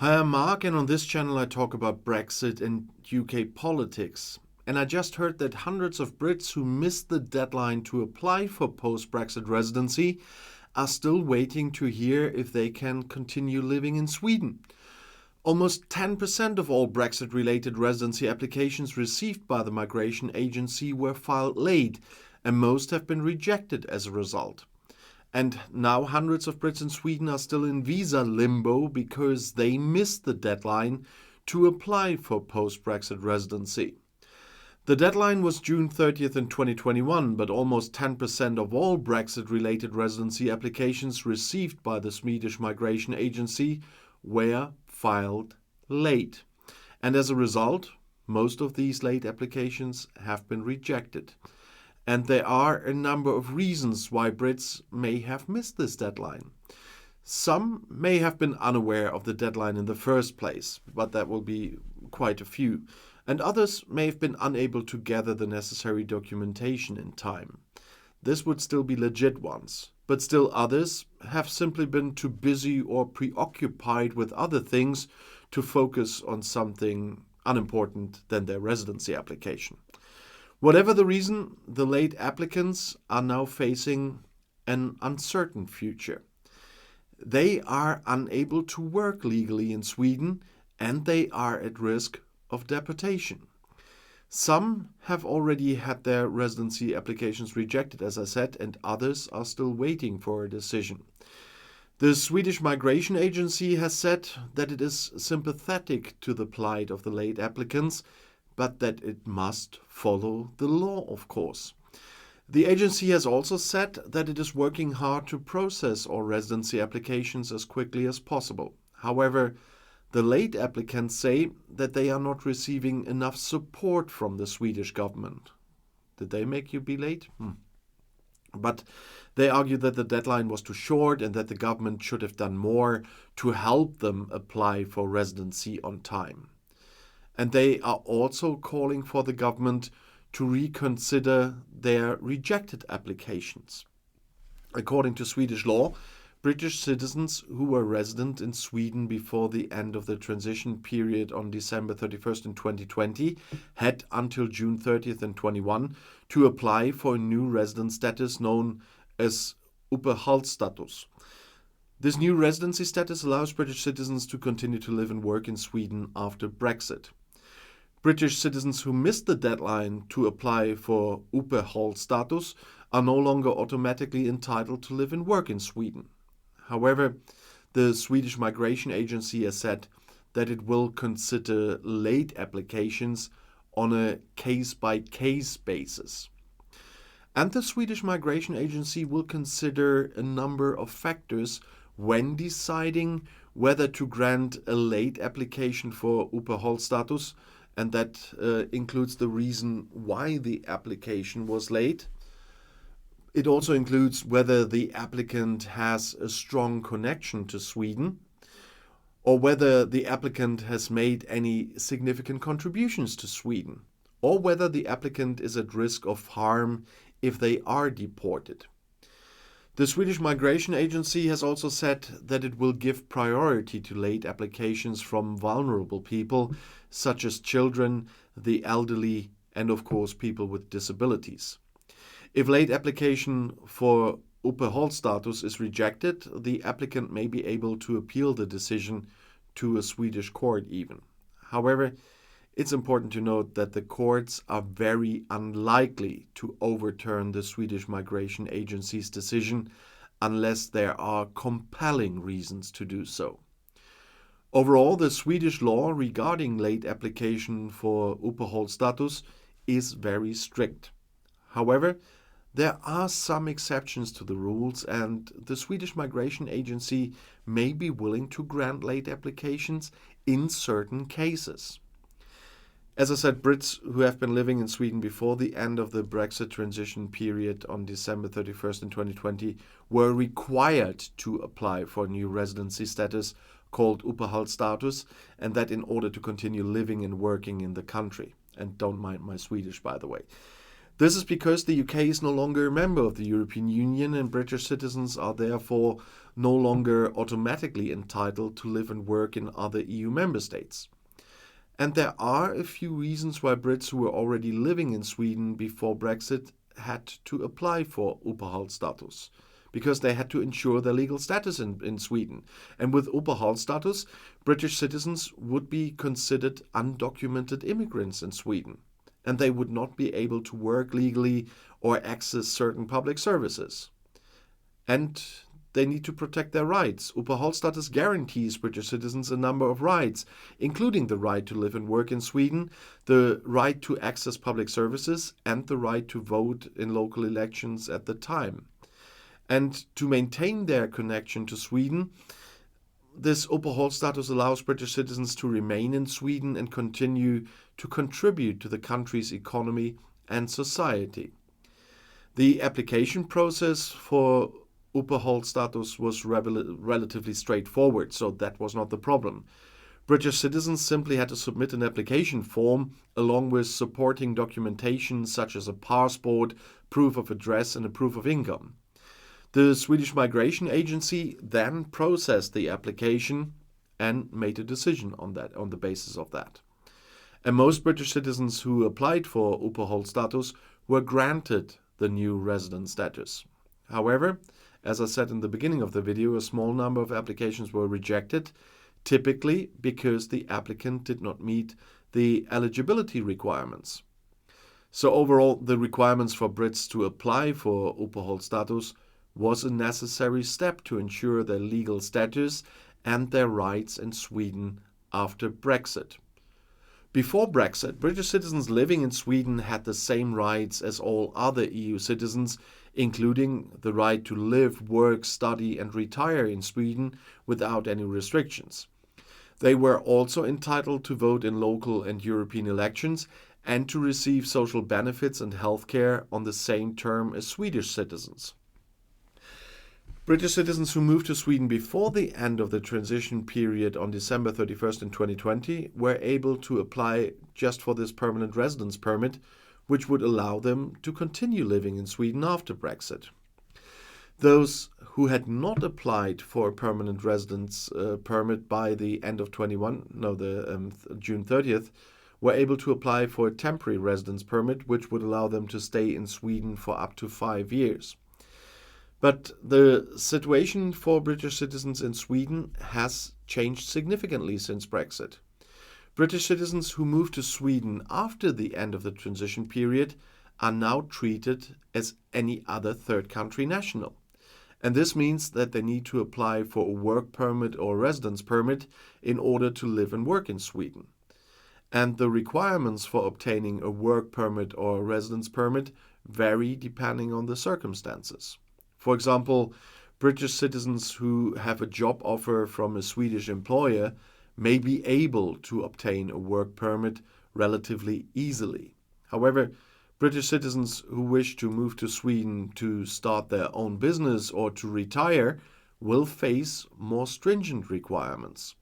Hi, I'm Marc, and on this channel I talk about Brexit and UK politics. And I just heard that hundreds of Brits who missed the deadline to apply for post-Brexit residency are still waiting to hear if they can continue living in Sweden. Almost 10% of all Brexit-related residency applications received by the migration agency were filed late, and most have been rejected as a result. And now hundreds of Brits in Sweden are still in visa limbo because they missed the deadline to apply for post-Brexit residency. The deadline was June 30th in 2021, but almost 10% of all Brexit-related residency applications received by the Swedish migration agency were filed late. And as a result, most of these late applications have been rejected. And there are a number of reasons why Brits may have missed this deadline. Some may have been unaware of the deadline in the first place, but that will be quite a few. And others may have been unable to gather the necessary documentation in time. This would still be legit ones, but still others have simply been too busy or preoccupied with other things to focus on something unimportant than their residency application. Whatever the reason, the late applicants are now facing an uncertain future. They are unable to work legally in Sweden, and they are at risk of deportation. Some have already had their residency applications rejected, as I said, and others are still waiting for a decision. The Swedish Migration Agency has said that it is sympathetic to the plight of the late applicants, but that it must follow the law, of course. The agency has also said that it is working hard to process all residency applications as quickly as possible. However, the late applicants say that they are not receiving enough support from the Swedish government. Did they make you be late? But they argue that the deadline was too short and that the government should have done more to help them apply for residency on time. And they are also calling for the government to reconsider their rejected applications. According to Swedish law, British citizens who were resident in Sweden before the end of the transition period on December 31st in 2020 had until June 30th in 2021 to apply for a new resident status known as Uphall status. This new residency status allows British citizens to continue to live and work in Sweden after Brexit. British citizens who missed the deadline to apply for Uphall status are no longer automatically entitled to live and work in Sweden. However, the Swedish Migration Agency has said that it will consider late applications on a case-by-case basis. And the Swedish Migration Agency will consider a number of factors when deciding whether to grant a late application for Uphall status, and that includes the reason why the application was late. It also includes whether the applicant has a strong connection to Sweden, or whether the applicant has made any significant contributions to Sweden, or whether the applicant is at risk of harm if they are deported. The Swedish Migration Agency has also said that it will give priority to late applications from vulnerable people, such as children, the elderly, and of course people with disabilities. If late application for Uphall status is rejected, the applicant may be able to appeal the decision to a Swedish court even. However, it's important to note that the courts are very unlikely to overturn the Swedish Migration Agency's decision unless there are compelling reasons to do so. Overall, the Swedish law regarding late application for Uphall status is very strict. However, there are some exceptions to the rules, and the Swedish Migration Agency may be willing to grant late applications in certain cases. As I said, Brits who have been living in Sweden before the end of the Brexit transition period on December 31st in 2020 were required to apply for a new residency status called Uphall status, and that in order to continue living and working in the country. And don't mind my Swedish, by the way. This is because the UK is no longer a member of the European Union, and British citizens are therefore no longer automatically entitled to live and work in other EU member states. And there are a few reasons why Brits who were already living in Sweden before Brexit had to apply for Uphall status, because they had to ensure their legal status in Sweden. And with Uphall status, British citizens would be considered undocumented immigrants in Sweden, and they would not be able to work legally or access certain public services. And they need to protect their rights. Uphall status guarantees British citizens a number of rights, including the right to live and work in Sweden, the right to access public services, and the right to vote in local elections at the time. And to maintain their connection to Sweden, this Uphall status allows British citizens to remain in Sweden and continue to contribute to the country's economy and society. The application process for Uphall status was relatively straightforward, so that was not the problem. British citizens simply had to submit an application form along with supporting documentation such as a passport, proof of address, and a proof of income. The Swedish Migration Agency then processed the application and made a decision on the basis of that. And most British citizens who applied for Uphall status were granted the new resident status. However, as I said in the beginning of the video, a small number of applications were rejected, typically because the applicant did not meet the eligibility requirements. So overall, the requirements for Brits to apply for Uphall status was a necessary step to ensure their legal status and their rights in Sweden after Brexit. Before Brexit, British citizens living in Sweden had the same rights as all other EU citizens, including the right to live, work, study, and retire in Sweden without any restrictions. They were also entitled to vote in local and European elections and to receive social benefits and healthcare on the same term as Swedish citizens. British citizens who moved to Sweden before the end of the transition period on December 31st in 2020 were able to apply just for this permanent residence permit, which would allow them to continue living in Sweden after Brexit. Those who had not applied for a permanent residence permit by the end of June 30th, were able to apply for a temporary residence permit, which would allow them to stay in Sweden for up to 5 years. But the situation for British citizens in Sweden has changed significantly since Brexit. British citizens who moved to Sweden after the end of the transition period are now treated as any other third country national. And this means that they need to apply for a work permit or residence permit in order to live and work in Sweden. And the requirements for obtaining a work permit or a residence permit vary depending on the circumstances. For example, British citizens who have a job offer from a Swedish employer may be able to obtain a work permit relatively easily. However, British citizens who wish to move to Sweden to start their own business or to retire will face more stringent requirements.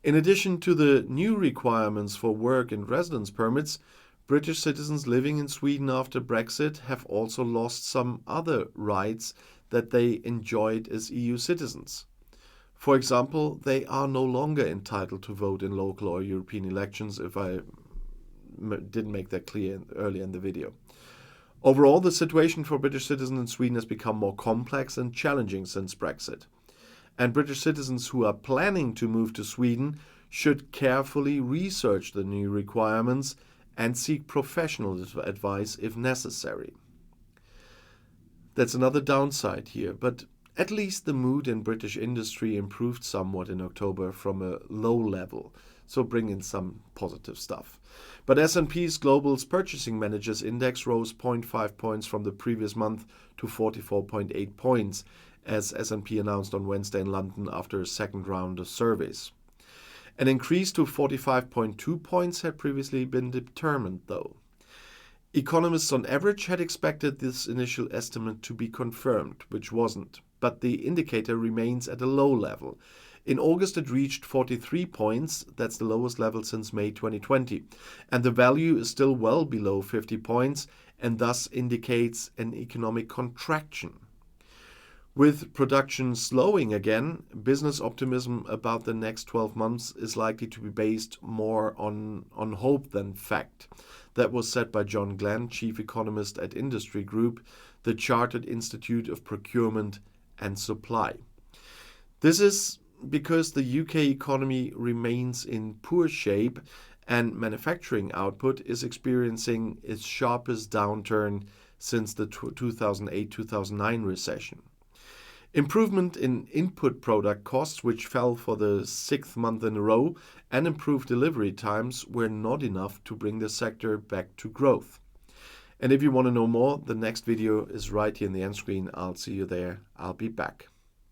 In addition to the new requirements for work and residence permits, British citizens living in Sweden after Brexit have also lost some other rights that they enjoyed as EU citizens. For example, they are no longer entitled to vote in local or European elections, if I didn't make that clear earlier in the video. Overall, the situation for British citizens in Sweden has become more complex and challenging since Brexit. And British citizens who are planning to move to Sweden should carefully research the new requirements and seek professional advice if necessary. That's another downside here, but at least the mood in British industry improved somewhat in October from a low level, so bring in some positive stuff. But S&P's Global's Purchasing Managers Index rose 0.5 points from the previous month to 44.8 points, as S&P announced on Wednesday in London after a second round of surveys. An increase to 45.2 points had previously been determined, though. Economists on average had expected this initial estimate to be confirmed, which wasn't, but the indicator remains at a low level. In August it reached 43 points, that's the lowest level since May 2020, and the value is still well below 50 points and thus indicates an economic contraction. With production slowing again, business optimism about the next 12 months is likely to be based more on hope than fact. That was said by John Glenn, chief economist at Industry Group, the Chartered Institute of Procurement and Supply. This is because the UK economy remains in poor shape and manufacturing output is experiencing its sharpest downturn since the 2008-2009 recession. Improvement in input product costs, which fell for the 6th month in a row, and improved delivery times were not enough to bring the sector back to growth. And if you want to know more, the next video is right here in the end screen. I'll see you there. I'll be back.